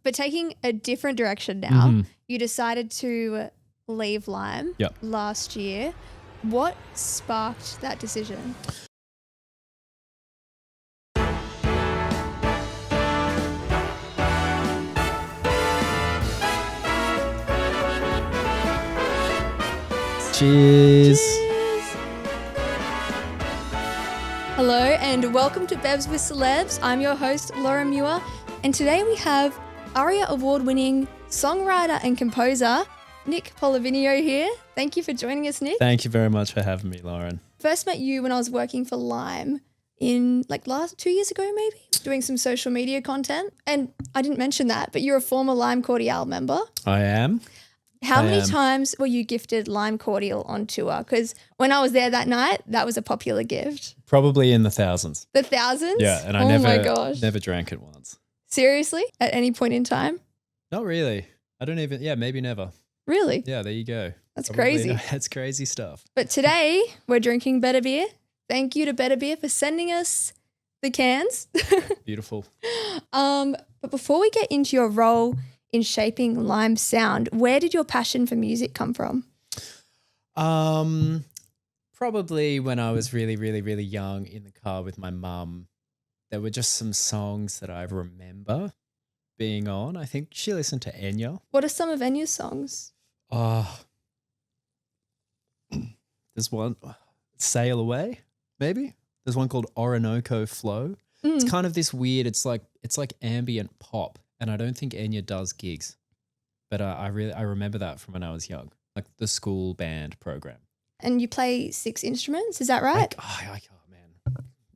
But taking a different direction now, you decided to leave Lime last year. What sparked that decision? Cheers. Hello and welcome to Bevs with Celebs. I'm your host, Laura Muir, and today we have ARIA Award-winning songwriter and composer, Nick Polovineo here. Thank you for joining us, Nick. Thank you very much for having me, Lauren. First met you when I was working for Lime in last 2 years ago maybe, doing some social media content. And I didn't mention that, but you're a former Lime Cordiale member. I am. How many times were you gifted Lime Cordiale on tour? Because when I was there that night, that was a popular gift. Probably in the thousands. The thousands? Yeah, and I never drank it once. Seriously? At any point in time? Not really. I don't even, maybe never. Really? Yeah, there you go. That's crazy. That's crazy stuff. But today we're drinking Better Beer. Thank you to Better Beer for sending us the cans. Beautiful. But before we get into your role in shaping Lime's sound, where did your passion for music come from? Probably when I was really, really, really young in the car with my mum. There were just some songs that I remember being on. I think she listened to Enya. What are some of Enya's songs? There's one, Sail Away, maybe. There's one called Orinoco Flow. It's kind of this weird, it's like ambient pop. And I don't think Enya does gigs, but I remember that from when I was young, like the school band program. And you play 6 instruments, is that right? I can't, man.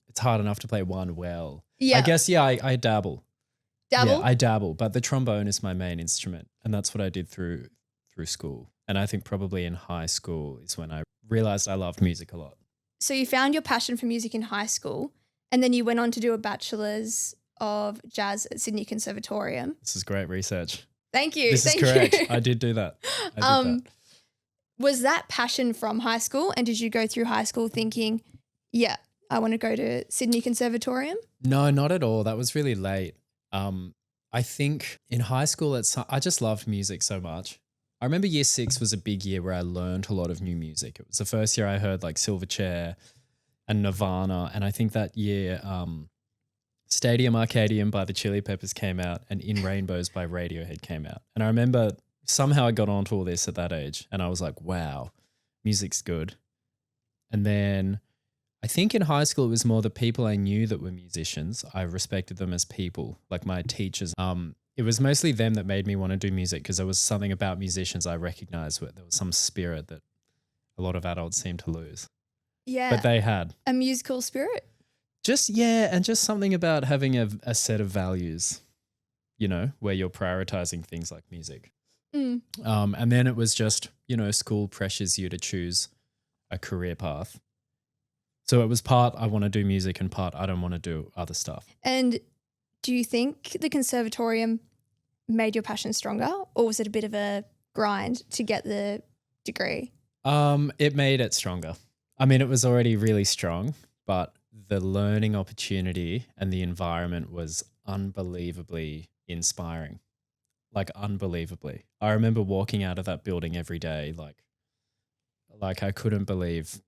It's hard enough to play one well. Yeah. I guess, I dabble. Dabble? Yeah, I dabble, but the trombone is my main instrument, and that's what I did through school. And I think probably in high school is when I realized I loved music a lot. So you found your passion for music in high school, and then you went on to do a bachelor's of jazz at Sydney Conservatorium. This is great research. Thank you. This is correct. I did do that. Was that passion from high school, and did you go through high school thinking, I want to go to Sydney Conservatorium? No, not at all. That was really late. I think in high school, I just loved music so much. I remember year 6 was a big year where I learned a lot of new music. It was the first year I heard like Silverchair and Nirvana, and I think that year Stadium Arcadium by the Chili Peppers came out and In Rainbows by Radiohead came out. And I remember somehow I got onto all this at that age and I was like, wow, music's good. And then I think in high school it was more the people I knew that were musicians. I respected them as people, like my teachers. It was mostly them that made me want to do music because there was something about musicians I recognized where there was some spirit that a lot of adults seem to lose. Yeah. But they had. A musical spirit? And just something about having a set of values, where you're prioritizing things like music. And then it was just, school pressures you to choose a career path. So it was part I want to do music and part I don't want to do other stuff. And do you think the conservatorium made your passion stronger, or was it a bit of a grind to get the degree? It made it stronger. I mean, it was already really strong, but the learning opportunity and the environment was unbelievably inspiring, like unbelievably. I remember walking out of that building every day, like I couldn't believe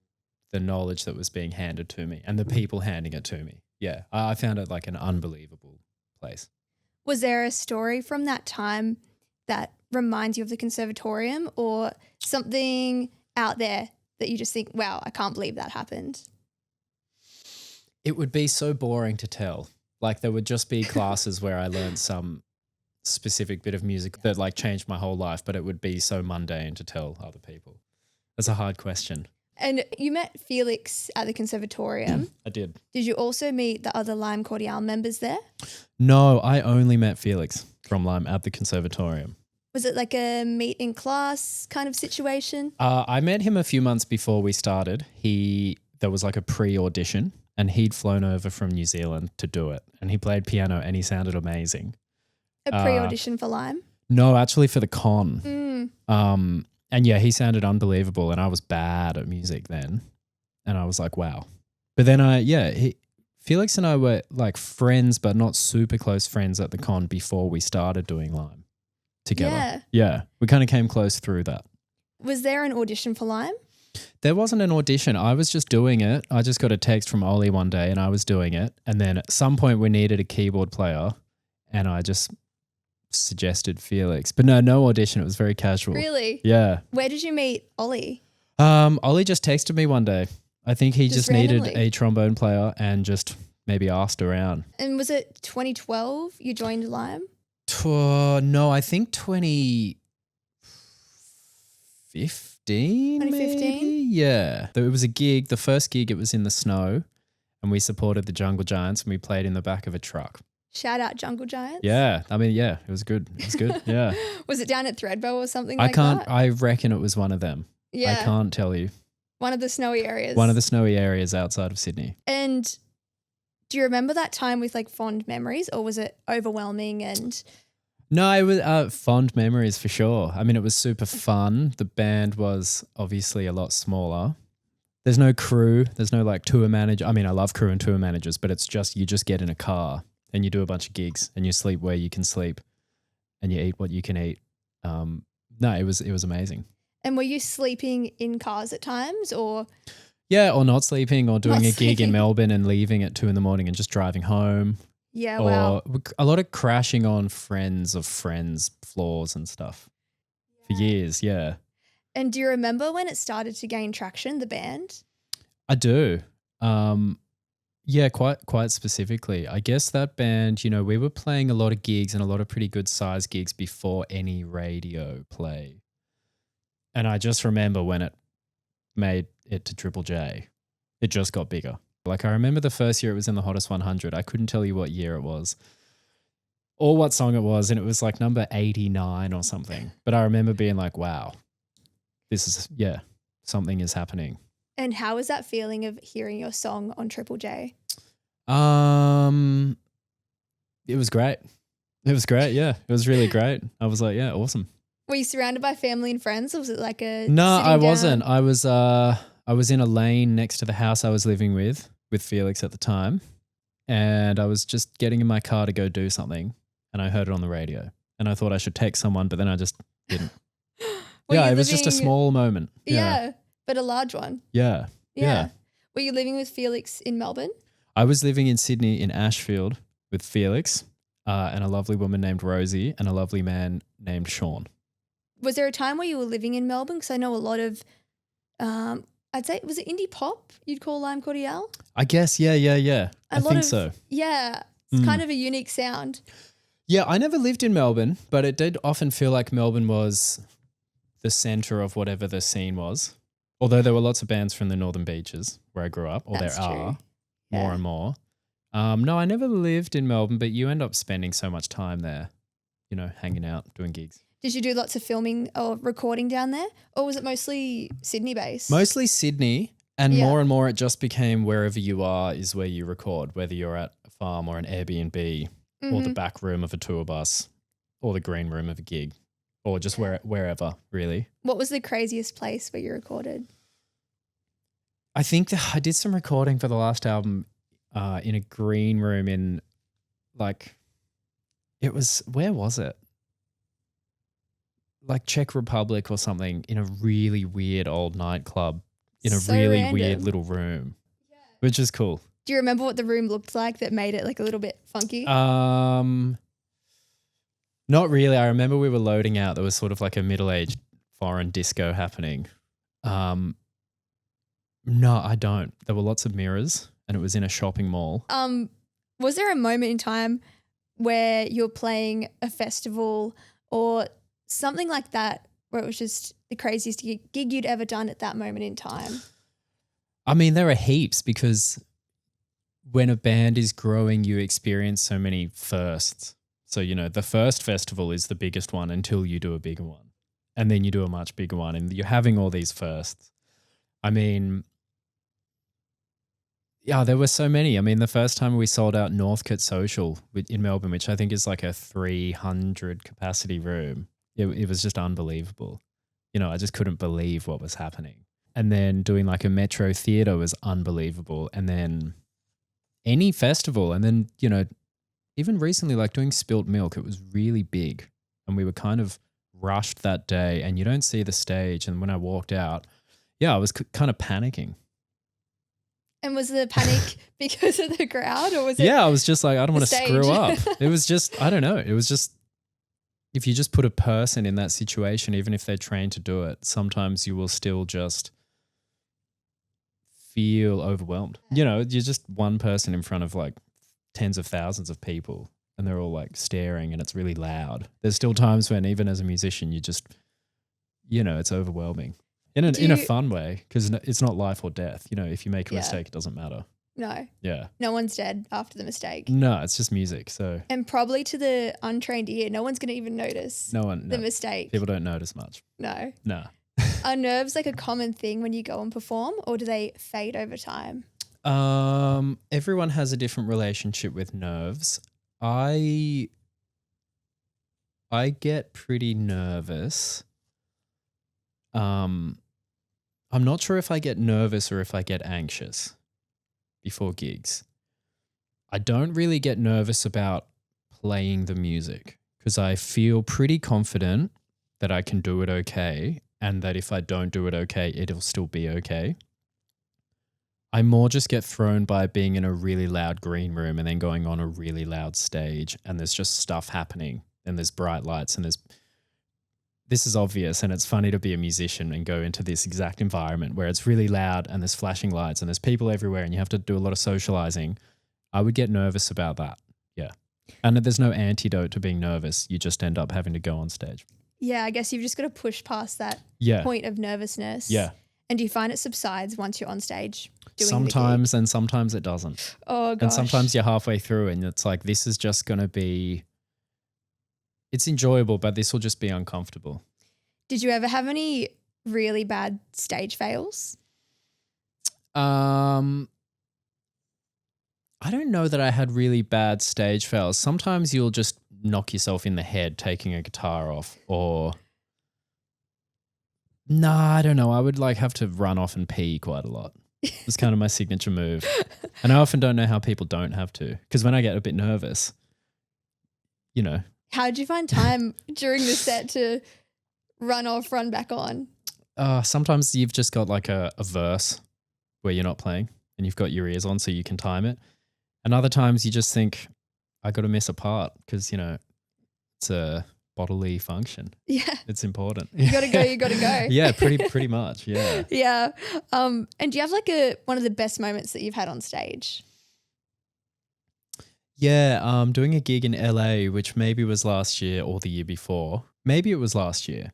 the knowledge that was being handed to me and the people handing it to me. Yeah, I found it like an unbelievable place. Was there a story from that time that reminds you of the conservatorium, or something out there that you just think, wow, I can't believe that happened? It would be so boring to tell. Like there would just be classes where I learned some specific bit of music that like changed my whole life, but it would be so mundane to tell other people. That's a hard question. And you met Felix at the conservatorium. I did. Did you also meet the other Lime Cordiale members there? No, I only met Felix from Lime at the conservatorium. Was it like a meet in class kind of situation? I met him a few months before we started. There was like a pre-audition and he'd flown over from New Zealand to do it. And he played piano and he sounded amazing. A pre-audition for Lime? No, actually for the con. And yeah, he sounded unbelievable and I was bad at music then. And I was like, wow. But then Felix and I were like friends, but not super close friends at the con before we started doing Lime together. Yeah. Yeah. We kind of came close through that. Was there an audition for Lime? There wasn't an audition. I was just doing it. I just got a text from Ollie one day and I was doing it. And then at some point we needed a keyboard player and I just suggested Felix. But no audition. It was very casual. Really? Yeah. Where did you meet Ollie? Ollie just texted me one day. I think he just needed randomly? a trombone player and just maybe asked around. And was it 2012 you joined Lime? No, I think 2015. 2015? Yeah. It was a gig. The first gig, it was in the snow and we supported the Jungle Giants and we played in the back of a truck. Shout out Jungle Giants. Yeah. I mean, yeah, it was good. It was good. Yeah. Was it down at Threadbow or something I like can't, that? I reckon it was one of them. Yeah. I can't tell you. One of the snowy areas. One of the snowy areas outside of Sydney. And do you remember that time with like fond memories or was it overwhelming and... No, it was fond memories for sure. I mean, it was super fun. The band was obviously a lot smaller. There's no crew. There's no like tour manager. I mean, I love crew and tour managers, but it's just you just get in a car and you do a bunch of gigs and you sleep where you can sleep and you eat what you can eat. No, it was amazing. And were you sleeping in cars at times or? Yeah, or not sleeping or doing Not a gig in sleeping. Melbourne and leaving at 2 a.m. and just driving home. Yeah, Or wow. a lot of crashing on friends of friends' floors and stuff for years, yeah. And do you remember when it started to gain traction, the band? I do. Yeah, quite specifically. I guess that band, we were playing a lot of gigs and a lot of pretty good size gigs before any radio play. And I just remember when it made it to Triple J, it just got bigger. Like I remember the first year it was in the Hottest 100. I couldn't tell you what year it was or what song it was. And it was like number 89 or something. But I remember being like, wow, something is happening. And how was that feeling of hearing your song on Triple J? It was great. It was great. Yeah, it was really great. I was like, yeah, awesome. Were you surrounded by family and friends or was it like a No, sitting I down? wasn't. I was in a lane next to the house I was living with Felix at the time. And I was just getting in my car to go do something and I heard it on the radio and I thought I should text someone, but then I just didn't. Were Yeah, you it was just a living- small moment. Yeah, but a large one. Yeah. Yeah. Were you living with Felix in Melbourne? I was living in Sydney in Ashfield with Felix and a lovely woman named Rosie and a lovely man named Sean. Was there a time where you were living in Melbourne? Because I know a lot of, I'd say, was it indie pop you'd call Lime Cordiale? I guess, yeah. I think so. Yeah, it's kind of a unique sound. Yeah, I never lived in Melbourne, but it did often feel like Melbourne was the centre of whatever the scene was. Although there were lots of bands from the Northern Beaches where I grew up, or That's there true. are Yeah. more and more. No, I never lived in Melbourne, but you end up spending so much time there, hanging out, doing gigs. Did you do lots of filming or recording down there? Or was it mostly Sydney based? Mostly Sydney, and Yeah. more and more it just became wherever you are is where you record, whether you're at a farm or an Airbnb or the back room of a tour bus or the green room of a gig or just wherever, really. What was the craziest place where you recorded? I think that I did some recording for the last album in a green room in where was it? Like Czech Republic or something in a really weird old nightclub in a So really random. weird little room, which is cool. Do you remember what the room looked like that made it like a little bit funky? Not really. I remember we were loading out. There was sort of like a middle-aged foreign disco happening. No, I don't. There were lots of mirrors and it was in a shopping mall. Was there a moment in time where you're playing a festival or something like that where it was just the craziest gig you'd ever done at that moment in time? I mean, there are heaps because when a band is growing, you experience so many firsts. So, the first festival is the biggest one until you do a bigger one. And then you do a much bigger one and you're having all these firsts. I mean, yeah, there were so many. I mean, the first time we sold out Northcote Social in Melbourne, which I think is like a 300 capacity room, it was just unbelievable. I just couldn't believe what was happening. And then doing like a Metro Theatre was unbelievable. And then any festival. And then, you know, even recently, like doing Spilt Milk, it was really big and we were kind of rushed that day and you don't see the stage. And when I walked out, yeah, I was kind of panicking. And was the panic because of the crowd or was it? Yeah, I was just like, I don't want to stage? screw up. It was just, I don't know. It was just, if you just put a person in that situation, even if they're trained to do it, sometimes you will still just feel overwhelmed. You know, you're just one person in front of like tens of thousands of people and they're all like staring and it's really loud. There's still times when even as a musician, you just, you know, it's overwhelming in a fun way because it's not life or death. You know, if you make a mistake, it doesn't matter. No. Yeah. No one's dead after the mistake. No, it's just music. So. And probably to the untrained ear, no one's going to even notice the mistake. People don't notice much. No. No. Are nerves like a common thing when you go and perform or do they fade over time? Everyone has a different relationship with nerves. I get pretty nervous. I'm not sure if I get nervous or if I get anxious before gigs. I don't really get nervous about playing the music because I feel pretty confident that I can do it okay and that if I don't do it okay, it'll still be okay. I more just get thrown by being in a really loud green room and then going on a really loud stage and there's just stuff happening and there's bright lights and this is obvious and it's funny to be a musician and go into this exact environment where it's really loud and there's flashing lights and there's people everywhere and you have to do a lot of socializing. I would get nervous about that. Yeah. And there's no antidote to being nervous. You just end up having to go on stage. Yeah, I guess you've just got to push past that point of nervousness. Yeah. And do you find it subsides once you're on stage doing sometimes and sometimes it doesn't. Oh, gosh. And sometimes you're halfway through and it's like, this is just going to be, it's enjoyable, but this will just be uncomfortable. Did you ever have any really bad stage fails? I don't know that I had really bad stage fails. Sometimes you'll just knock yourself in the head taking a guitar off or I don't know. I would like have to run off and pee quite a lot. It's kind of my signature move. And I often don't know how people don't have to because when I get a bit nervous, you know. How did you find time during the set to run off, run back on? Sometimes you've just got like a verse where you're not playing and you've got your ears on so you can time it. And other times you just think, I got to miss a part because, you know, it's a bodily function. Yeah. It's important. You got to go, you got to go. Yeah, pretty much, yeah. Yeah. And do you have like one of the best moments that you've had on stage? Yeah, doing a gig in LA, which maybe was last year or the year before. Maybe it was last year.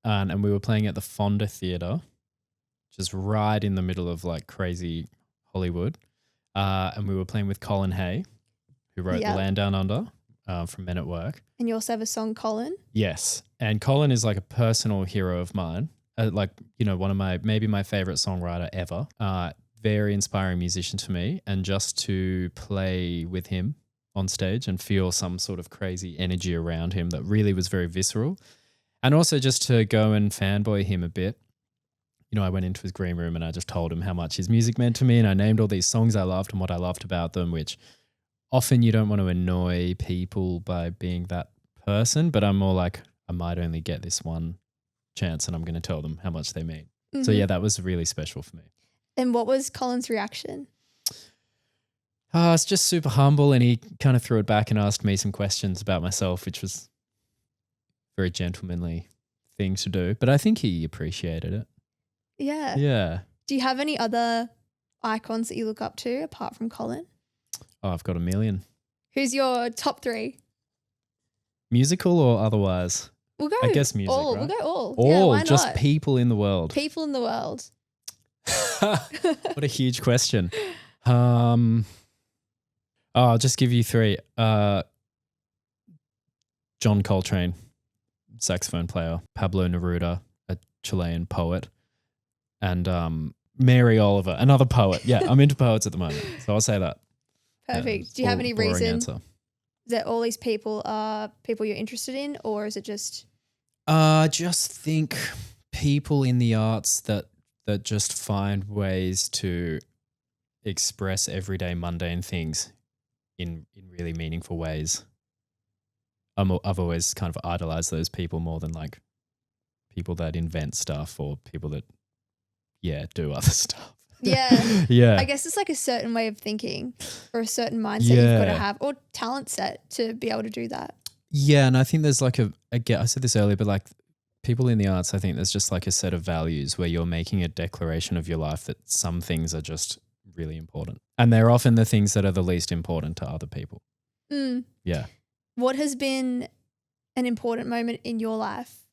And we were playing at the Fonda Theatre, which is right in the middle of like crazy Hollywood. And we were playing with Colin Hay, who wrote The Land Down Under from Men at Work. And you also have a song, Colin? Yes. And Colin is like a personal hero of mine. Like, you know, maybe my favorite songwriter ever. Very inspiring musician to me. And just to play with him on stage and feel some sort of crazy energy around him that really was very visceral. And also just to go and fanboy him a bit. You know, I went into his green room and I just told him how much his music meant to me and I named all these songs I loved and what I loved about them, which often you don't want to annoy people by being that person, but I'm more like, I might only get this one chance and I'm going to tell them how much they mean. Mm-hmm. So yeah, that was really special for me. And what was Colin's reaction? It's just super humble and he kind of threw it back and asked me some questions about myself, which was a very gentlemanly thing to do. But I think he appreciated it. Yeah. Yeah. Do you have any other icons that you look up to apart from Colin? Oh, I've got a million. Who's your top 3? Musical or otherwise? We'll go I guess music, all. right? We'll go all. All, yeah, why just not? people in the world. People in the world. What a huge question. I'll just give you 3. John Coltrane, saxophone player. Pablo Neruda, a Chilean poet. And Mary Oliver, another poet. Yeah, I'm into poets at the moment, so I'll say that. Perfect. Yeah, do you have any reason answer. that all these people are people you're interested in, or is it just? Just think people in the arts that just find ways to express everyday mundane things in really meaningful ways. I've always kind of idolized those people more than like people that invent stuff or people that, do other stuff. Yeah. Yeah. I guess it's like a certain way of thinking or a certain mindset you've got to Yeah. have, or talent set to be able to do that. Yeah, and I think there's like I said this earlier, but like people in the arts, I think there's just like a set of values where you're making a declaration of your life that some things are just really important. And they're often the things that are the least important to other people. Mm. Yeah. What has been an important moment in your life?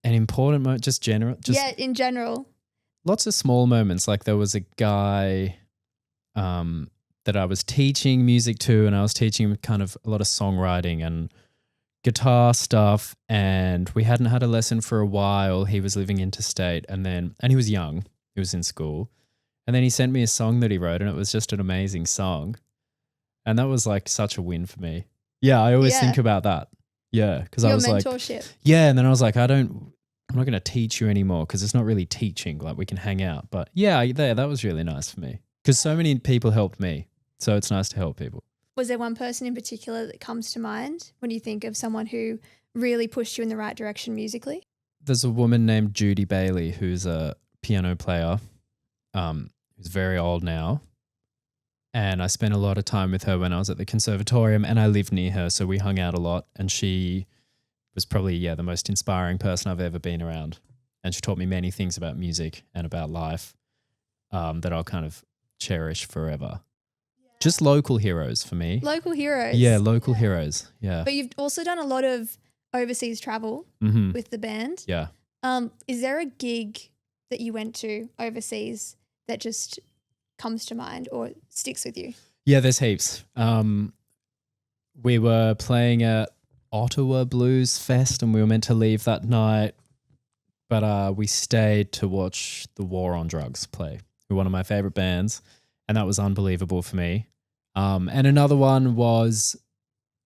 An important moment, just general? In general. Lots of small moments. Like there was a guy that I was teaching music to, and I was teaching him kind of a lot of songwriting and guitar stuff, and we hadn't had a lesson for a while. He was living interstate, and he was young. He was in school. And then he sent me a song that he wrote, and it was just an amazing song. And that was like such a win for me. Yeah, I always think about that. Yeah, because I was mentorship. like, yeah, and then I was like, I'm not going to teach you anymore because it's not really teaching. Like we can hang out. But yeah, that was really nice for me because so many people helped me. So it's nice to help people. Was there one person in particular that comes to mind when you think of someone who really pushed you in the right direction musically? There's a woman named Judy Bailey who's a piano player, who's very old now. And I spent a lot of time with her when I was at the conservatorium, and I lived near her, so we hung out a lot. And she was probably, the most inspiring person I've ever been around. And she taught me many things about music and about life that I'll kind of cherish forever. Just local heroes for me. Local heroes. Yeah, local heroes. Yeah. But you've also done a lot of overseas travel with the band. Yeah. Is there a gig that you went to overseas that just comes to mind or sticks with you? Yeah, there's heaps. We were playing at Ottawa Blues Fest and we were meant to leave that night, but we stayed to watch the War on Drugs play. They're one of my favorite bands, and that was unbelievable for me. And another one was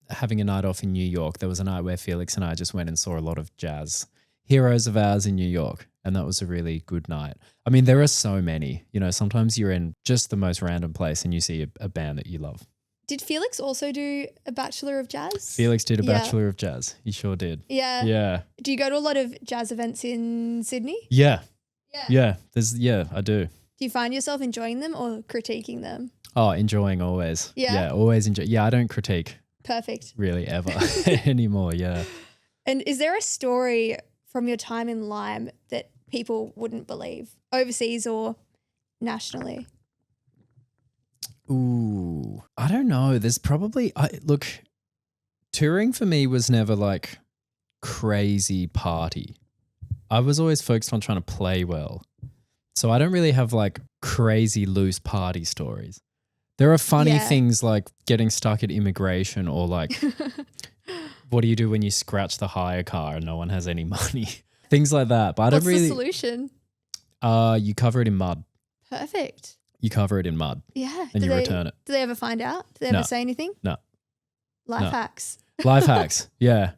having a night off in New York. There was a night where Felix and I just went and saw a lot of jazz heroes of ours in New York, and that was a really good night. I mean, there are so many. You know, sometimes you're in just the most random place and you see a band that you love. Did Felix also do a Bachelor of Jazz? Felix did a Bachelor of Jazz. He sure did. Yeah. Yeah. Do you go to a lot of jazz events in Sydney? Yeah. Yeah. Yeah. I do. Do you find yourself enjoying them or critiquing them? Oh, enjoying always. Yeah. Yeah, always enjoy. Yeah, I don't critique Perfect. really ever anymore. Yeah. And is there a story from your time in Lime that people wouldn't believe, overseas or nationally? Ooh, I don't know. There's probably, look, touring for me was never like crazy party. I was always focused on trying to play well. So I don't really have like crazy loose party stories. There are funny things like getting stuck at immigration or like, what do you do when you scratch the hire car and no one has any money? Things like that. But I don't really. What's the solution? You cover it in mud. Perfect. You cover it in mud. Yeah. And you return it. Do they ever find out? Do they ever say anything? No. Life hacks. Life hacks. Yeah.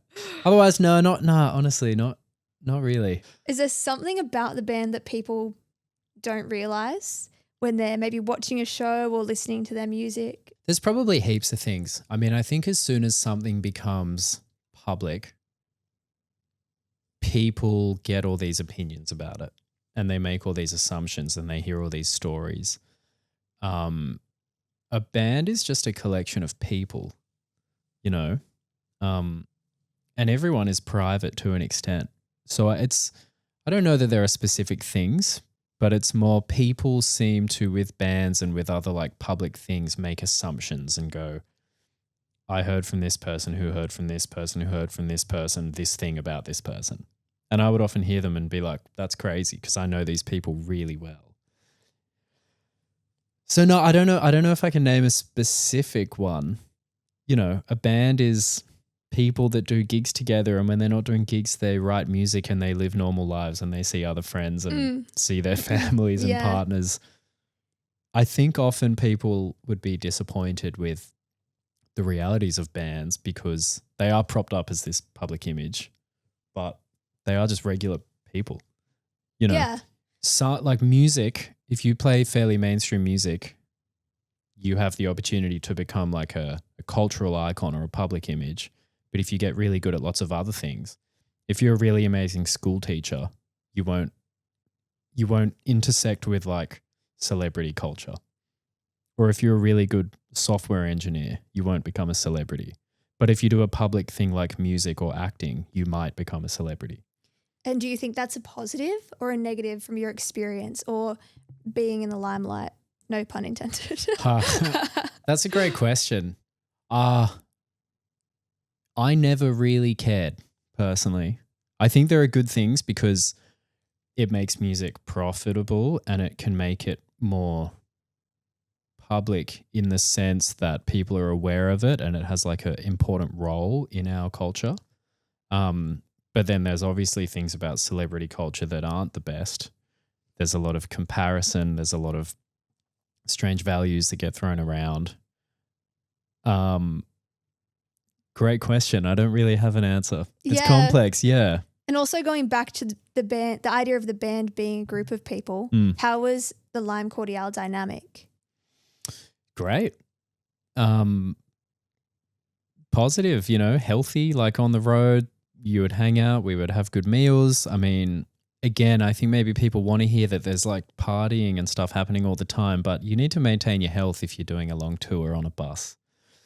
Otherwise, honestly, not really. Is there something about the band that people don't realise when they're maybe watching a show or listening to their music? There's probably heaps of things. I mean, I think as soon as something becomes public, people get all these opinions about it and they make all these assumptions and they hear all these stories. A band is just a collection of people, you know, and everyone is private to an extent. So I don't know that there are specific things, but it's more people seem to, with bands and with other like public things, make assumptions and go, I heard from this person who heard from this person who heard from this person this thing about this person. And I would often hear them and be like, that's crazy because I know these people really well. So no, I don't know. I don't know if I can name a specific one. You know, a band is people that do gigs together, and when they're not doing gigs, they write music and they live normal lives and they see other friends and see their families and partners. I think often people would be disappointed with the realities of bands because they are propped up as this public image, but they are just regular people, you know. Yeah. So like music if you play fairly mainstream music, you have the opportunity to become like a cultural icon or a public image. But if you get really good at lots of other things, if you're a really amazing school teacher, you won't intersect with like celebrity culture. Or if you're a really good software engineer, you won't become a celebrity. But if you do a public thing like music or acting, you might become a celebrity. And do you think that's a positive or a negative from your experience or being in the limelight? No pun intended. That's a great question. I never really cared, personally. I think there are good things because it makes music profitable and it can make it more public in the sense that people are aware of it and it has like an important role in our culture. But then there's obviously things about celebrity culture that aren't the best. There's a lot of comparison. There's a lot of strange values that get thrown around. Great question. I don't really have an answer. It's complex. Yeah. And also going back to the band, the idea of the band being a group of people, how was the Lime Cordiale dynamic? Great. Positive, healthy, like on the road, you would hang out, we would have good meals. I mean, again, I think maybe people want to hear that there's like partying and stuff happening all the time, but you need to maintain your health if you're doing a long tour on a bus.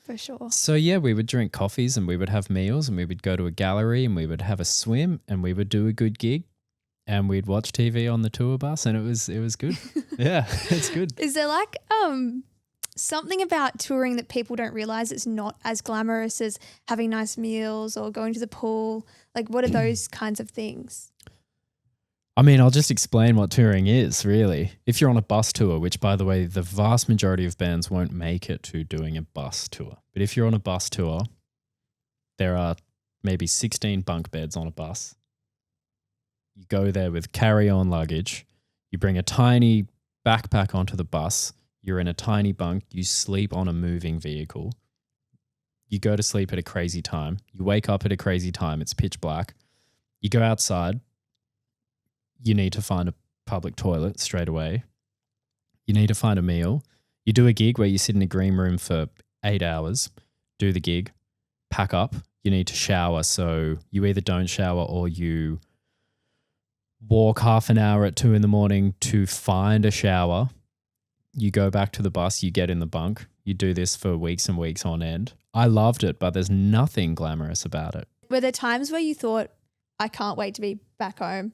For sure. So yeah, we would drink coffees and we would have meals and we would go to a gallery and we would have a swim and we would do a good gig and we'd watch TV on the tour bus and it was good. Yeah, it's good. Is there like something about touring that people don't realize it's not as glamorous as having nice meals or going to the pool? Like what are those kinds of things? I mean, I'll just explain what touring is, really. If you're on a bus tour, which, by the way, the vast majority of bands won't make it to doing a bus tour. But if you're on a bus tour, there are maybe 16 bunk beds on a bus. You go there with carry-on luggage. You bring a tiny backpack onto the bus. You're in a tiny bunk. You sleep on a moving vehicle. You go to sleep at a crazy time. You wake up at a crazy time. It's pitch black. You go outside. You need to find a public toilet straight away. You need to find a meal. You do a gig where you sit in a green room for 8 hours, do the gig, pack up. You need to shower. So you either don't shower or you walk half an hour at 2 a.m. to find a shower. You go back to the bus, you get in the bunk. You do this for weeks and weeks on end. I loved it, but there's nothing glamorous about it. Were there times where you thought, I can't wait to be back home?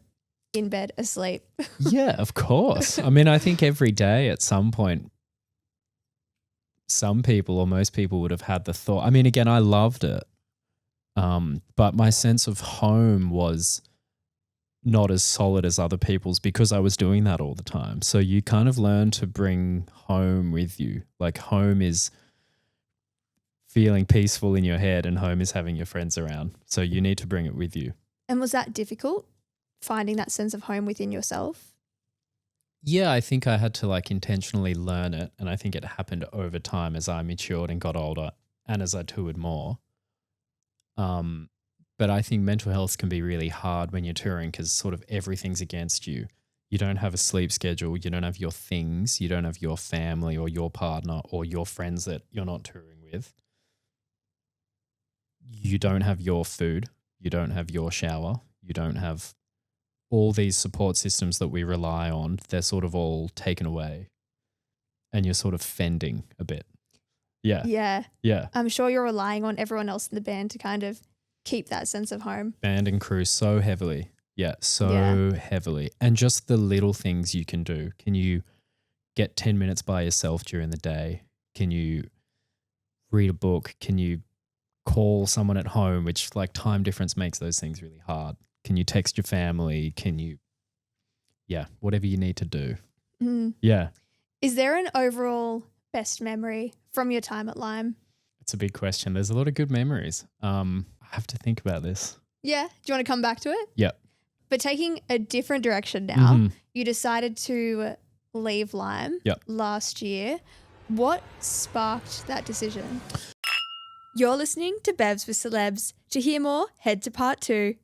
In bed, asleep? Yeah, of course. I mean, I think every day at some point, some people or most people would have had the thought. I mean, again, I loved it. But my sense of home was not as solid as other people's because I was doing that all the time. So you kind of learn to bring home with you. Like home is feeling peaceful in your head and home is having your friends around. So you need to bring it with you. And was that difficult? Finding that sense of home within yourself? Yeah, I think I had to like intentionally learn it. And I think it happened over time as I matured and got older and as I toured more. But I think mental health can be really hard when you're touring because sort of everything's against you. You don't have a sleep schedule. You don't have your things. You don't have your family or your partner or your friends that you're not touring with. You don't have your food. You don't have your shower. You don't have all these support systems that we rely on. They're sort of all taken away and you're sort of fending a bit. Yeah. Yeah. Yeah. I'm sure you're relying on everyone else in the band to kind of keep that sense of home. Band and crew so heavily. Yeah, so heavily. And just the little things you can do. Can you get 10 minutes by yourself during the day? Can you read a book? Can you call someone at home, which like time difference makes those things really hard? Can you text your family? Can you, whatever you need to do. Mm. Yeah. Is there an overall best memory from your time at Lime? It's a big question. There's a lot of good memories. I have to think about this. Yeah. Do you want to come back to it? Yeah. But taking a different direction now, you decided to leave Lime last year. What sparked that decision? You're listening to Bevs with Celebs. To hear more, head to part 2.